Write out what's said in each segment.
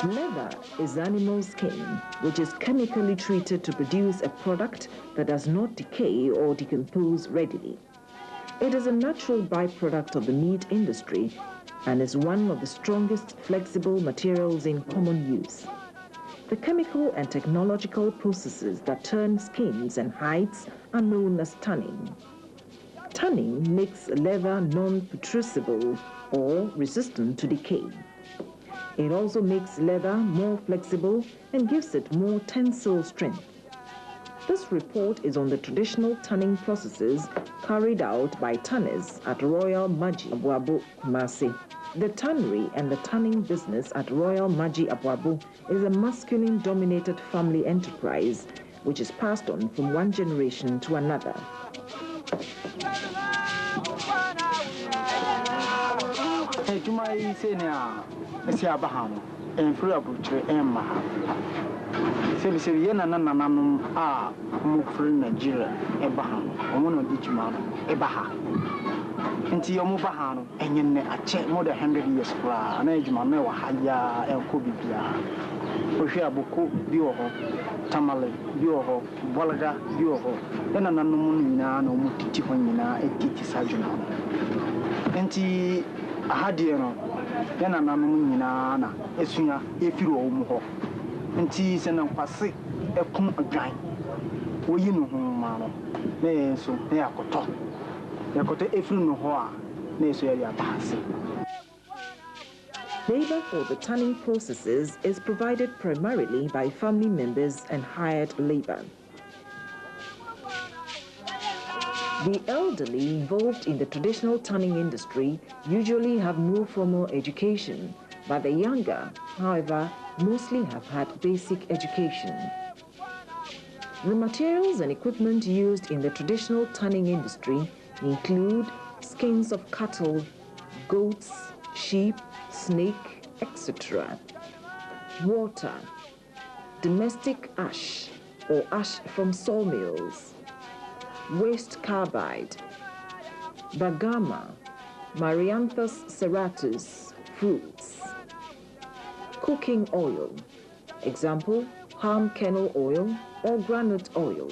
Leather is animal skin, which is chemically treated to produce a product that does not decay or decompose readily. It is a natural byproduct of the meat industry and is one of the strongest flexible materials in common use. The chemical and technological processes that turn skins and hides are known as tanning. Tanning makes leather non-putrescible or resistant to decay. It also makes leather more flexible and gives it more tensile strength. This report is on the traditional tanning processes carried out by tanners at Royal Maji Abuabo, Kumasi. The tannery and the tanning business at Royal Maji Abuabo is a masculine-dominated family enterprise which is passed on from one generation to another. Nti yomu bahano enyenne ache more than 100 years kra na ejuma na wa haya enko bibia ohwe aboko bi wo ho tamale bi wo ho bolaga bi wo ho na nanum nyina na omu titi ho nyina etiti sajuna nti ahade no na nanum nyina na esunya efiri wo mu ho nti se na kwase ekum adwan oyi no ho ma no na enso na yakoto Labor for the tanning processes is provided primarily by family members and hired labor. The elderly involved in the traditional tanning industry usually have no formal education, but the younger, however, mostly have had basic education. The materials and equipment used in the traditional tanning industry include skins of cattle, goats, sheep, snake, etc. Water, domestic ash or ash from sawmills, waste carbide, bergamma, Marianthus serratus, fruits, cooking oil, example, palm kernel oil or granite oil,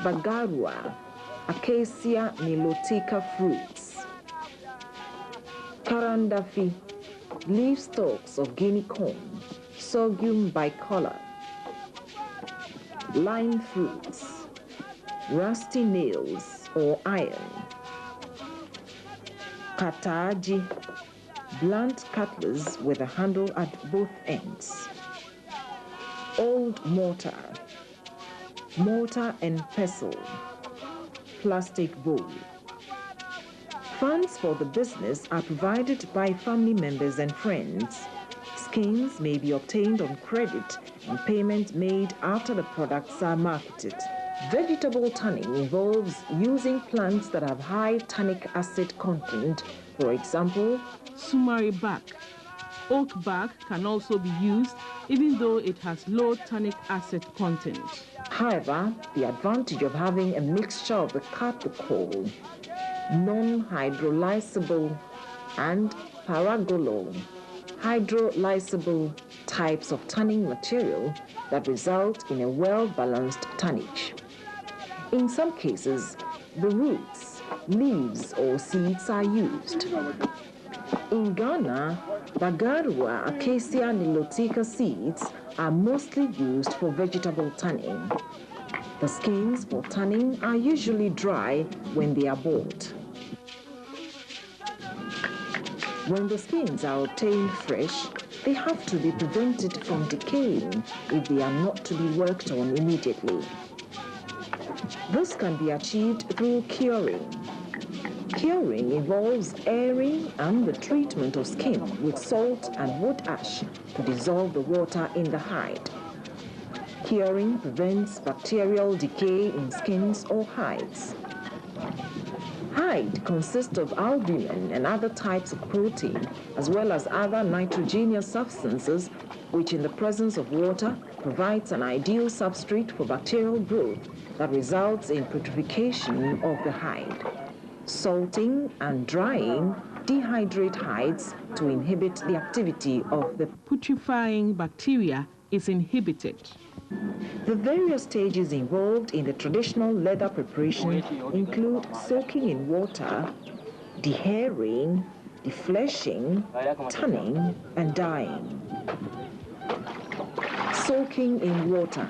bagarua, Acacia nilotica fruits, karandafi, leaf stalks of guinea corn, sorghum bicolor, lime fruits, rusty nails or iron, kataji, blunt cutlass with a handle at both ends, old mortar, mortar and pestle, plastic bowl. Funds for the business are provided by family members and friends. Skins may be obtained on credit and payment made after the products are marketed. Vegetable tanning involves using plants that have high tannic acid content, for example, sumari bark. Oak bark can also be used even though it has low tannic acid content. However, the advantage of having a mixture of the catechol, non-hydrolyzable, and paragolol, hydrolyzable types of tanning material that result in a well-balanced tannage. In some cases, the roots, leaves, or seeds are used. In Ghana, Bagarua Acacia nilotica seeds are mostly used for vegetable tanning. The skins for tanning are usually dry when they are bought. When the skins are obtained fresh, they have to be prevented from decaying if they are not to be worked on immediately. This can be achieved through curing. Curing involves airing and the treatment of skin with salt and wood ash to dissolve the water in the hide. Curing prevents bacterial decay in skins or hides. Hide consists of albumin and other types of protein, as well as other nitrogenous substances, which in the presence of water provides an ideal substrate for bacterial growth that results in putrefaction of the hide. Salting and drying dehydrate hides to inhibit the activity of the putrefying bacteria is inhibited. The various stages involved in the traditional leather preparation include soaking in water, dehairing, defleshing, tanning, and dyeing. Soaking in water.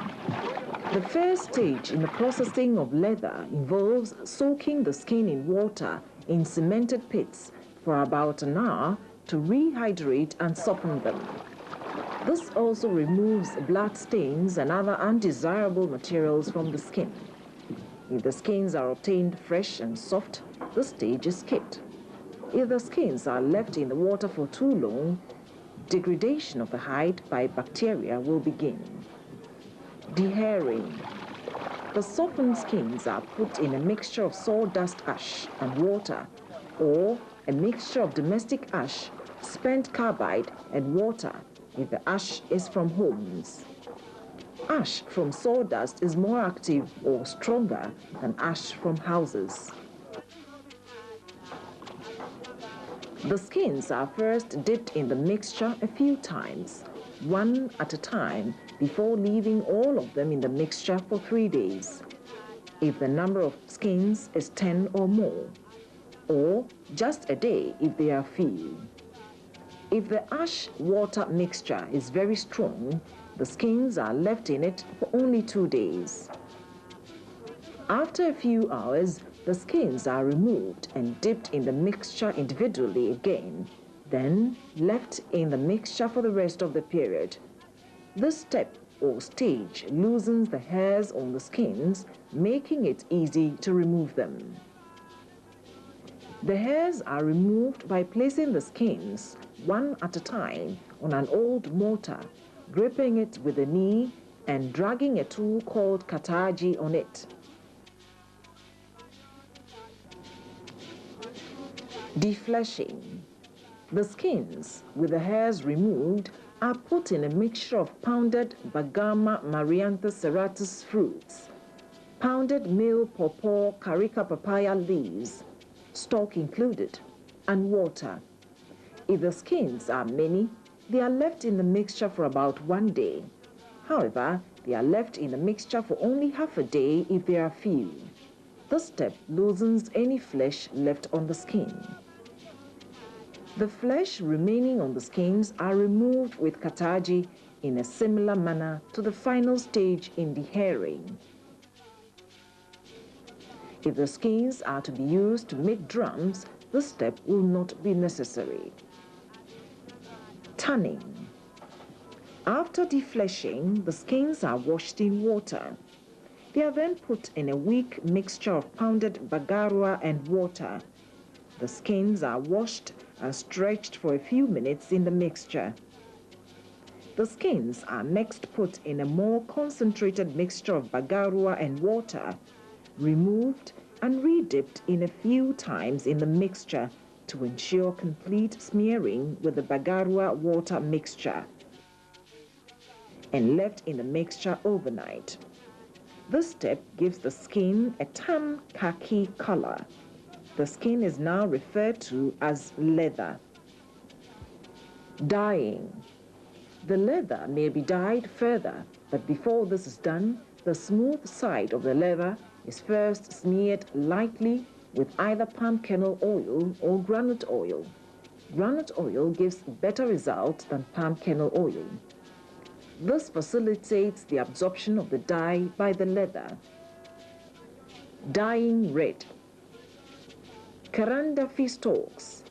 The first stage in the processing of leather involves soaking the skin in water in cemented pits for about an hour to rehydrate and soften them. This also removes blood stains and other undesirable materials from the skin. If the skins are obtained fresh and soft, this stage is skipped. If the skins are left in the water for too long, degradation of the hide by bacteria will begin. Dehairing. The softened skins are put in a mixture of sawdust ash and water, or a mixture of domestic ash, spent carbide, and water if the ash is from homes. Ash from sawdust is more active or stronger than ash from houses. The skins are first dipped in the mixture a few times, one at a time, before leaving all of them in the mixture for 3 days, if the number of skins is 10 or more, or just a day if they are few. If the ash-water mixture is very strong, the skins are left in it for only 2 days. After a few hours, the skins are removed and dipped in the mixture individually again, then left in the mixture for the rest of the period. This step or stage loosens the hairs on the skins, making it easy to remove them. The hairs are removed by placing the skins one at a time on an old mortar, gripping it with the knee and dragging a tool called kataji on it. Defleshing. The skins, with the hairs removed, are put in a mixture of pounded Bergamma marianthus serratus fruits, pounded male pawpaw carica papaya leaves, stalk included, and water. If the skins are many, they are left in the mixture for about 1 day. However, they are left in the mixture for only half a day if there are few. This step loosens any flesh left on the skin. The flesh remaining on the skins are removed with kataji in a similar manner to the final stage in dehairing. If the skins are to be used to make drums, this step will not be necessary. Tanning. After defleshing, the skins are washed in water. They are then put in a weak mixture of pounded bagarua and water. The skins are washed and stretched for a few minutes in the mixture. The skins are next put in a more concentrated mixture of bagarua and water, removed and re-dipped in a few times in the mixture to ensure complete smearing with the bagarua water mixture, and left in the mixture overnight. This step gives the skin a tan khaki color. The skin is now referred to as leather. Dyeing. The leather may be dyed further, but before this is done, the smooth side of the leather is first smeared lightly with either palm kernel oil or groundnut oil. Groundnut oil gives better results than palm kernel oil. This facilitates the absorption of the dye by the leather. Dyeing red. Karandafi stalks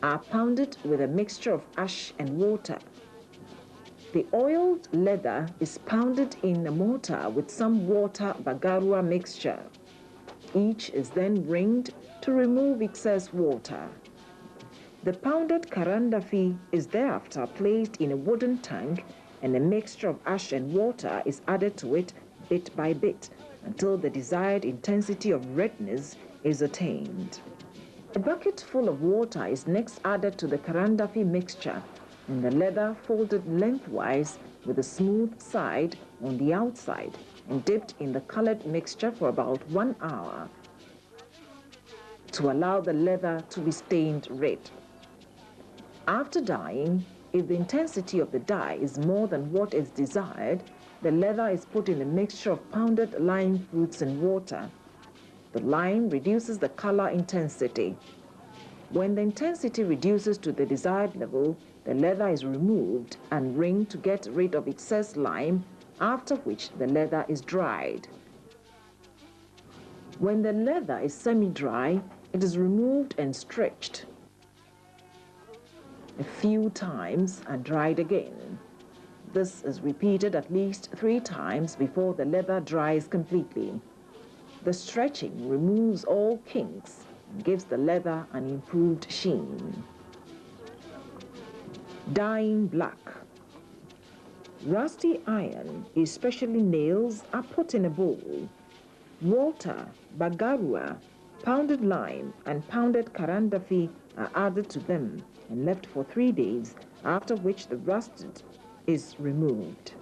are pounded with a mixture of ash and water. The oiled leather is pounded in a mortar with some water bagarua mixture. Each is then wringed to remove excess water. The pounded karandafi is thereafter placed in a wooden tank, and a mixture of ash and water is added to it bit by bit until the desired intensity of redness is attained. A bucket full of water is next added to the karandafi mixture, and the leather folded lengthwise with a smooth side on the outside and dipped in the colored mixture for about 1 hour to allow the leather to be stained red. After dyeing, if the intensity of the dye is more than what is desired, the leather is put in a mixture of pounded lime fruits and water. The lime reduces the color intensity. When the intensity reduces to the desired level, the leather is removed and wringed to get rid of excess lime, after which the leather is dried. When the leather is semi-dry, it is removed and stretched a few times and dried again. This is repeated at least 3 times before the leather dries completely. The stretching removes all kinks and gives the leather an improved sheen. Dyeing black. Rusty iron, especially nails, are put in a bowl. Water, bagarua, pounded lime, and pounded karandafi are added to them and left for 3 days, after which the rust is removed.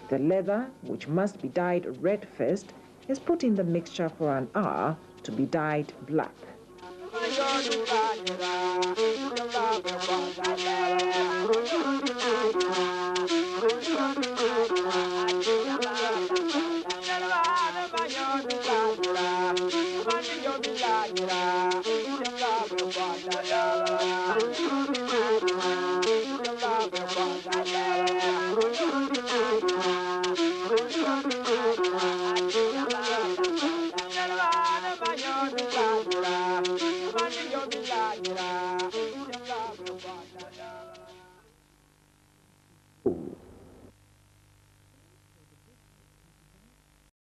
The leather, which must be dyed red first, is put in the mixture for an hour to be dyed black.